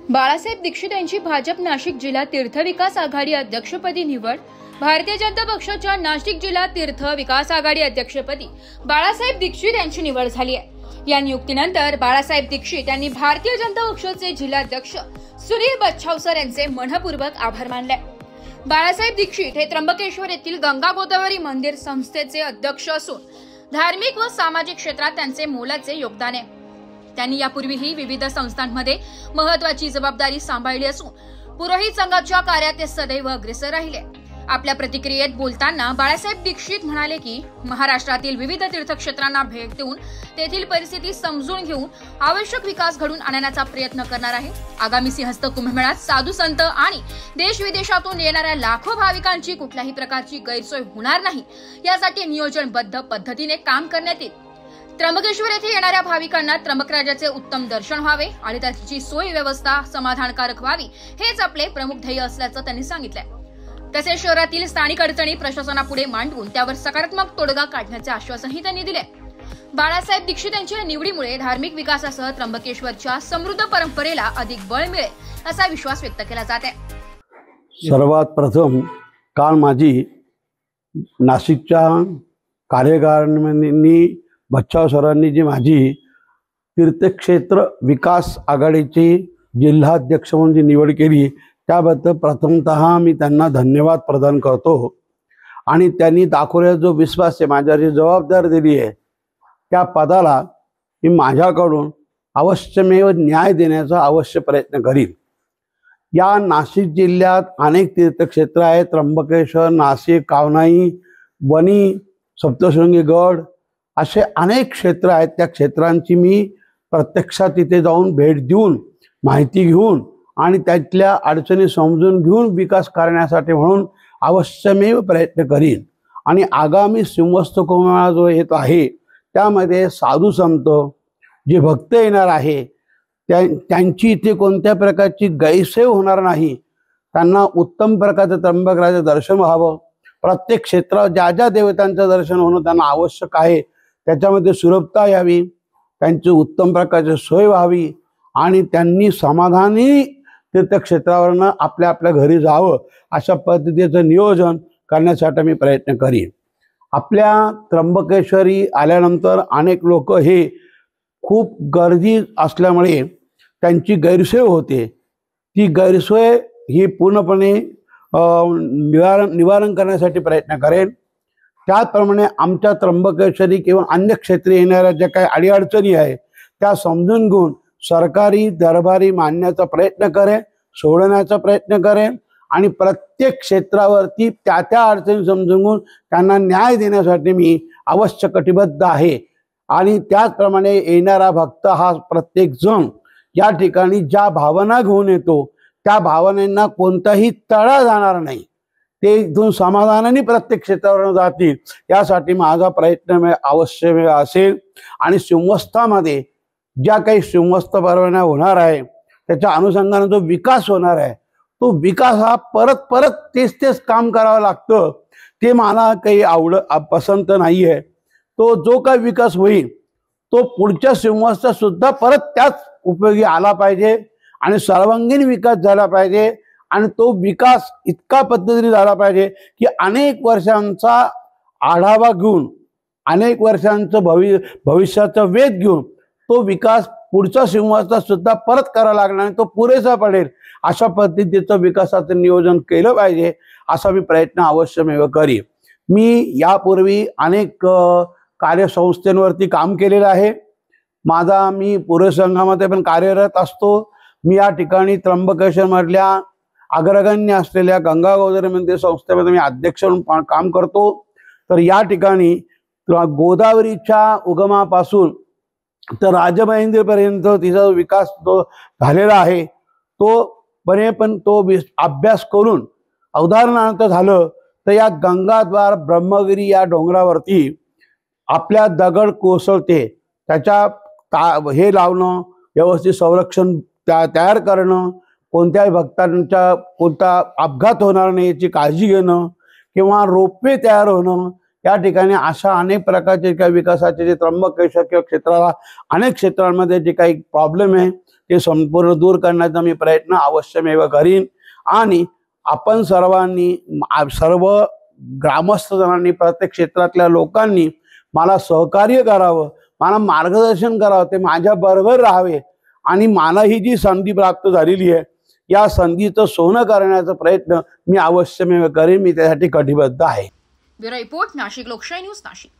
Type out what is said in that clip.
बाळासाहेब दीक्षित यांची भाजप नाशिक जिल्हा तीर्थ विकास आघाडी अध्यक्षपदी निवड। भारतीय जनता पक्षाच्या नाशिक जिल्हा तीर्थ विकास आघाडी अध्यक्षपदी बाळासाहेब दीक्षित यांची निवड झाली आहे। या नियुक्तीनंतर बाळासाहेब दीक्षित यांनी भारतीय जनता पक्षाचे जिल्हाध्यक्ष सुनील बच्छावसर यांचे मनपूर्वक आभार मानले। बाळासाहेब दीक्षित हे त्र्यंबकेश्वर येथील गंगा गोदावरी मंदिर संस्थेचे अध्यक्ष असून धार्मिक व सामाजिक क्षेत्रात त्यांचे मोलाचे योगदान आहे। त्यांनी यापूर्वीही विविध संस्थांमध्ये महत्त्वाची जबाबदारी सांभाळली असून पुरोहित संघाच्या कार्यात ते सदैव अग्रेसर राहिले। आपल्या प्रतिक्रियेत बोलताना बाळासाहेब दीक्षित म्हणाले की महाराष्ट्रातील विविध तीर्थक्षेत्रांना भेट देऊन तेथील परिस्थिती समजून घेऊन आवश्यक विकास घडवून आणण्याचा प्रयत्न करणार आहे। आगामी सिंहस्थ कुंभमेळ्यात साधू संत आणि देश विदेशातून येणाऱ्या लाखो भाविकांची कुठल्याही प्रकारची गैरसोय होणार नाही यासाठी नियोजनबद्ध पद्धतीने काम करण्यात येईल। त्र्यंबकेश्वर येथे येणाऱ्या भाविकांना त्र्यंबकराजाचे उत्तम दर्शन व्हावे आणि त्याची सोय व्यवस्था समाधानकारक व्हावी हेच आपले प्रमुख ध्येय असल्याचं त्यांनी सांगितलंय। तसेच शहरातील स्थानिक अडचणी प्रशासनापुढे मांडून त्यावर सकारात्मक तोडगा काढण्याचे आश्वासनही त्यांनी दिले। बाळासाहेब दीक्षित यांच्या निवडीमुळे धार्मिक विकासासह त्र्यंबकेश्वरच्या समृद्ध परंपरेला अधिक बळ मिळेल असा विश्वास व्यक्त केला जात आहे। सर्वात प्रथम काल माझी नाशिकच्या कार्यकारिणींनी बच्छाव सरांनी जी माझी तीर्थक्षेत्र विकास आघाडीची जिल्हाध्यक्ष म्हणून जी निवड केली त्याबद्दल प्रथमतः मी त्यांना धन्यवाद प्रदान करतो आणि त्यांनी दाखवलेला जो विश्वास आहे, माझ्यावर जी जबाबदारी दिली आहे त्या पदाला मी माझ्याकडून अवश्यमेव न्याय देण्याचा अवश्य प्रयत्न करीन। या नाशिक जिल्ह्यात अनेक तीर्थक्षेत्र आहेत, त्र्यंबकेश्वर, नाशिक, कावनाई, वणी, सप्तशृंगी गड असे अनेक क्षेत्र आहेत। त्या क्षेत्रांची मी प्रत्यक्षात तिथे जाऊन भेट देऊन माहिती घेऊन आणि त्यातल्या अडचणी समजून घेऊन विकास करण्यासाठी म्हणून अवश्यमेव प्रयत्न करीन। आणि आगामी सिंहस्थ कुंभमेळा जो येत आहे त्यामध्ये साधू संत जे भक्त येणार आहे त्यांची इथे कोणत्या प्रकारची गैरसोय होणार नाही, त्यांना उत्तम प्रकारचं त्र्यंबकराजाचं दर्शन व्हावं। प्रत्येक क्षेत्रात ज्या ज्या देवतांचं दर्शन होणं त्यांना आवश्यक आहे त्याच्यामध्ये सुलभता यावी, त्यांची उत्तम प्रकारची सोय व्हावी आणि त्यांनी समाधानी तीर्थक्षेत्रावरनं आपल्या आपल्या घरी जावं अशा पद्धतीचं नियोजन करण्यासाठी मी प्रयत्न करीन। आपल्या त्र्यंबकेश्वरी आल्यानंतर अनेक लोक हे खूप गर्दी असल्यामुळे त्यांची गैरसोय होते। ती गैरसोय ही पूर्णपणे निवारण करण्यासाठी प्रयत्न करेन। त्याचप्रमाणे आमच्या त्र्यंबकेश्वरी किंवा अन्य क्षेत्री येणाऱ्या ज्या काही अडीअडचणी आहे त्या समजून घेऊन सरकारी दरबारी मांडण्याचा प्रयत्न करेन, सोडवण्याचा प्रयत्न करेन आणि प्रत्येक क्षेत्रावरती त्या त्या अडचणी समजून घेऊन त्यांना न्याय देण्यासाठी मी अवश्य कटिबद्ध आहे। आणि त्याचप्रमाणे येणारा भक्त हा प्रत्येक जण या ठिकाणी ज्या भावना घेऊन येतो त्या भावनांना कोणताही तडा जाणार नाही, ते इथून समाधानाने प्रत्येक क्षेत्रावर जातील यासाठी माझा प्रयत्न अवश्य असेल। आणि सिंहस्थामध्ये ज्या काही सिंहस्थ परवाना होणार आहे त्याच्या अनुषंगाने जो विकास होणार आहे तो विकास हा परत परत तेच काम करावं लागतं, ते मला काही पसंत नाही आहे। तो जो काही विकास होईल तो पुढच्या सिंहस्थात सुद्धा परत त्याच उपयोगी आला पाहिजे आणि सर्वांगीण विकास झाला पाहिजे आणि तो विकास इतका पद्धतीने झाला पाहिजे की अनेक वर्षांचा आढावा घेऊन अनेक वर्षांचं भविष्याचा वेध घेऊन तो विकास पुढच्या सिंहस्थात सुद्धा परत करावा लागणार आणि तो पुरेसा पडेल अशा पद्धतीचं विकासाचं नियोजन केलं पाहिजे असा मी प्रयत्न अवश्यमेव करीन। मी यापूर्वी अनेक कार्यसंस्थांवरती काम केलेलं आहे। मी पुरोहित संघामध्ये पण कार्यरत असतो। मी या ठिकाणी त्र्यंबकेश्वर मधल्या अग्रगण्य असलेल्या गंगा गोदावरी मंदिर संस्थेमध्ये मी अध्यक्ष म्हणून काम करतो। तर या ठिकाणी गोदावरीच्या उगमापासून तर राजमहेंद्रपर्यंत तिचा जो विकास तो झालेला आहे तो अभ्यास करून उदाहरणार्थ झालं तर या गंगाद्वार ब्रह्मगिरी या डोंगरावरती आपल्या दगड कोसळते त्याच्या हे लावणं, व्यवस्थित संरक्षण तयार करणं, कोणत्याही भक्तांच्या कोणता अपघात होणार नाही याची काळजी घेणं किंवा रोपवे तयार होणं, या ठिकाणी अशा अनेक प्रकारचे काही विकासाचे जे त्र्यंबकेश्वर किंवा क्षेत्राला अनेक क्षेत्रांमध्ये जे काही प्रॉब्लेम आहे ते संपूर्ण दूर करण्याचा मी प्रयत्न अवश्यमेव करीन। आणि आपण सर्वांनी सर्व ग्रामस्थ जणांनी प्रत्येक क्षेत्रातल्या लोकांनी मला सहकार्य करावं, मला मार्गदर्शन करावं, ते माझ्या बरोबर राहावे आणि मला ही जी संधी प्राप्त झालेली आहे या संधीचं सोनं करण्याचा प्रयत्न मी अवश्यमेव करेन। मी त्यासाठी कटिबद्ध आहे। ब्युरो रिपोर्ट, नाशिक लोकशाही न्यूज, नाशिक।